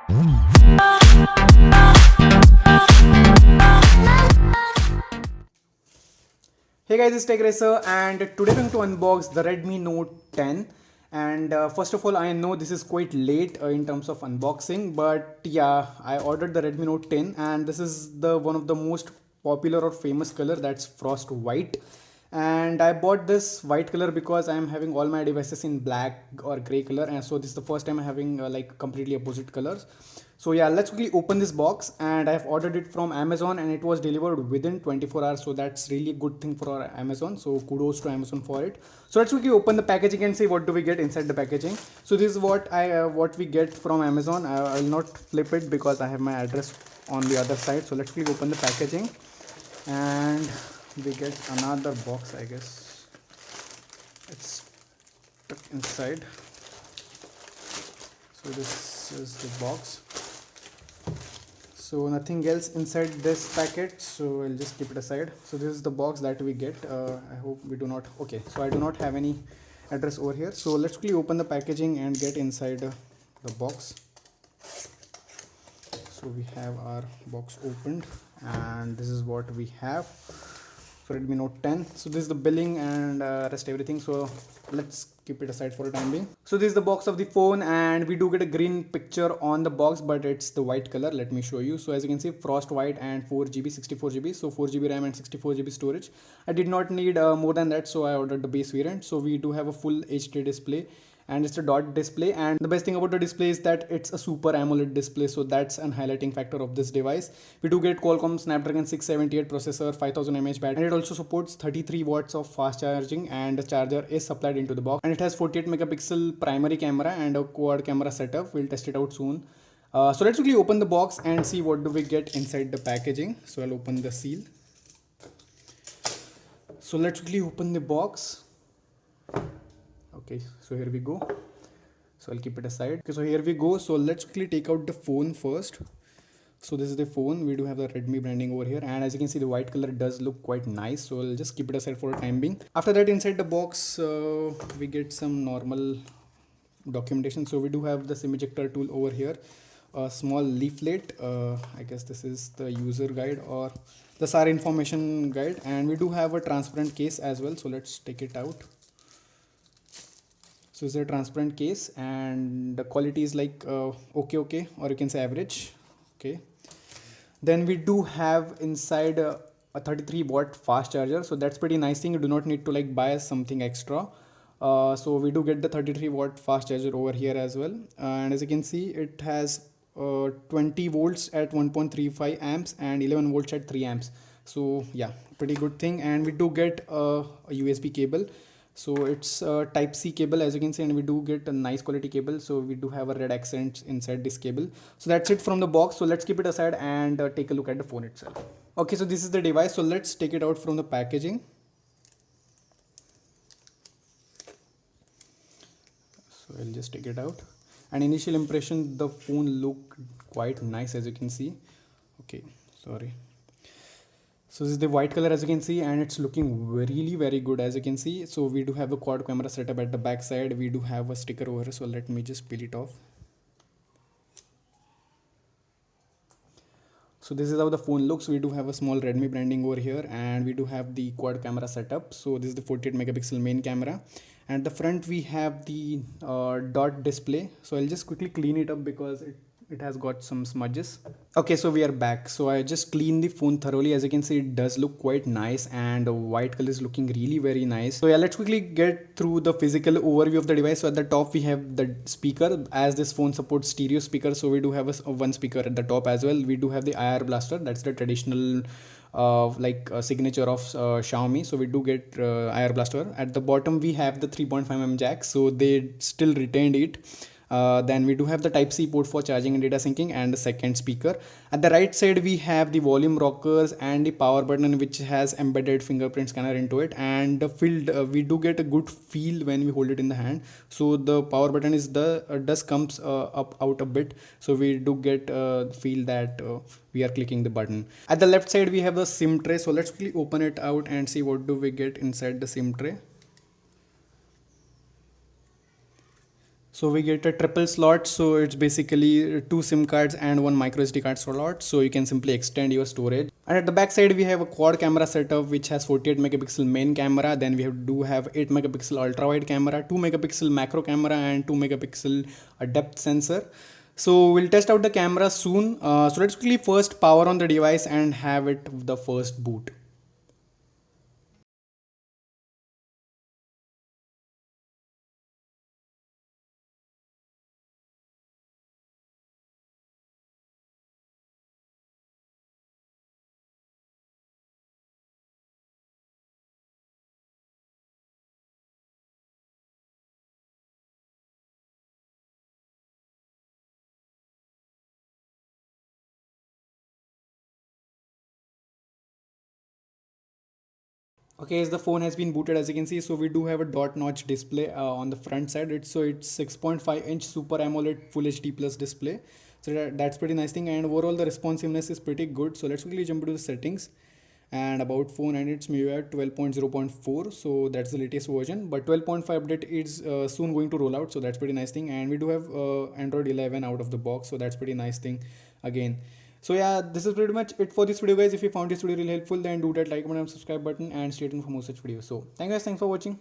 Hey guys, it's Tech Racer, and today we're going to unbox the Redmi Note 10. And first of all, I know this is quite late in terms of unboxing, but yeah, I ordered the Redmi Note 10, and this is the one of the most popular or famous color, that's frost white. And I bought this white color because I'm having all my devices in black or gray color, and so this is the first time I'm having like completely opposite colors. So yeah, let's quickly open this box, and I've ordered it from Amazon and it was delivered within 24 hours. So that's really a good thing for our Amazon. So kudos to Amazon for it. So let's quickly open the packaging and see what do we get inside the packaging. So this is what we get from Amazon. I will not flip it because I have my address on the other side. So let's quickly open the packaging, and we get another box. I guess it's stuck inside. So this is the box. So nothing else inside this packet, so I'll just keep it aside. So this is the box that we get. I hope we do not, okay, so I do not have any address over here. So let's quickly open the packaging and get inside the box. So we have our box opened, and this is what we have for Redmi Note 10. So this is the billing and rest everything. So let's keep it aside for a time being. So this is the box of the phone, and we do get a green picture on the box, but it's the white color. Let me show you. So as you can see, frost white and 4GB 64GB, so 4GB RAM and 64GB storage. I did not need more than that, so I ordered the base variant. So we do have a full HD display, and it's a dot display, and the best thing about the display is that it's a super AMOLED display, so that's an highlighting factor of this device. We do get Qualcomm Snapdragon 678 processor, 5000 mAh battery, and it also supports 33 watts of fast charging, and the charger is supplied into the box, and it has 48 megapixel primary camera and a quad camera setup. We'll test it out soon. So let's quickly open the box and see what do we get inside the packaging. So I'll open the seal. So let's quickly open the box. Okay, so here we go. So I'll keep it aside. Okay, so here we go. So let's quickly take out the phone first. So this is the phone. We do have the Redmi branding over here, and as you can see, the white color does look quite nice. So I'll just keep it aside for a time being. After that, inside the box, we get some normal documentation. So we do have the SIM ejector tool over here, a small leaflet. I guess this is the user guide or the SAR information guide, and we do have a transparent case as well. So let's take it out. So it's a transparent case, and the quality is like okay, or you can say average. Okay. Then we do have inside a 33 watt fast charger. So that's pretty nice thing. You do not need to like buy something extra. So we do get the 33 watt fast charger over here as well. And as you can see, it has 20 volts at 1.35 amps and 11 volts at 3 amps. So yeah, pretty good thing. And we do get a USB cable. So it's a type C cable, as you can see, and we do get a nice quality cable. So we do have a red accent inside this cable. So that's it from the box. So let's keep it aside and take a look at the phone itself. Okay, so this is the device. So let's take it out from the packaging. So I'll just take it out. And initial impression, the phone looked quite nice, as you can see. Okay, sorry. So this is the white color, as you can see, and it's looking really very good, as you can see. So we do have a quad camera setup at the back side. We do have a sticker over here. So let me just peel it off. So this is how the phone looks. We do have a small Redmi branding over here, and we do have the quad camera setup. So this is the 48 megapixel main camera, and the front we have the dot display. So I'll just quickly clean it up because it has got some smudges. Okay, so we are back. So I just cleaned the phone thoroughly. As you can see, it does look quite nice, and the white color is looking really very nice. So yeah, let's quickly get through the physical overview of the device. So at the top we have the speaker, as this phone supports stereo speaker. So we do have a one speaker at the top as well. We do have the IR blaster. That's the traditional signature of Xiaomi. So we do get IR blaster. At the bottom we have the 3.5mm jack. So they still retained it. Then we do have the type C port for charging and data syncing, and the second speaker. At the right side we have the volume rockers and the power button, which has embedded fingerprint scanner into it, and the field we do get a good feel when we hold it in the hand. So the power button is does comes up out a bit, so we do get feel that we are clicking the button. At the left side we have the SIM tray. So let's quickly open it out and see what do we get inside the SIM tray. So we get a triple slot, so it's basically two SIM cards and one micro SD card slot, so you can simply extend your storage. And at the back side we have a quad camera setup which has 48 megapixel main camera, then do have 8 megapixel ultra wide camera, 2 megapixel macro camera, and 2 megapixel depth sensor. So we'll test out the camera soon. So let's quickly first power on the device and have it the first boot. Okay, as the phone has been booted, as you can see, so we do have a dot notch display on the front side. It's 6.5-inch Super AMOLED Full HD Plus display. So that's pretty nice thing, and overall the responsiveness is pretty good. So let's quickly jump into the settings. And about phone, and it's MIUI 12.0.4, so that's the latest version. But 12.5 update is soon going to roll out, so that's pretty nice thing. And we do have Android 11 out of the box, so that's pretty nice thing again. So yeah, this is pretty much it for this video, guys. If you found this video really helpful, then do that like button and subscribe button, and stay tuned for more such videos. So thanks guys, thanks for watching.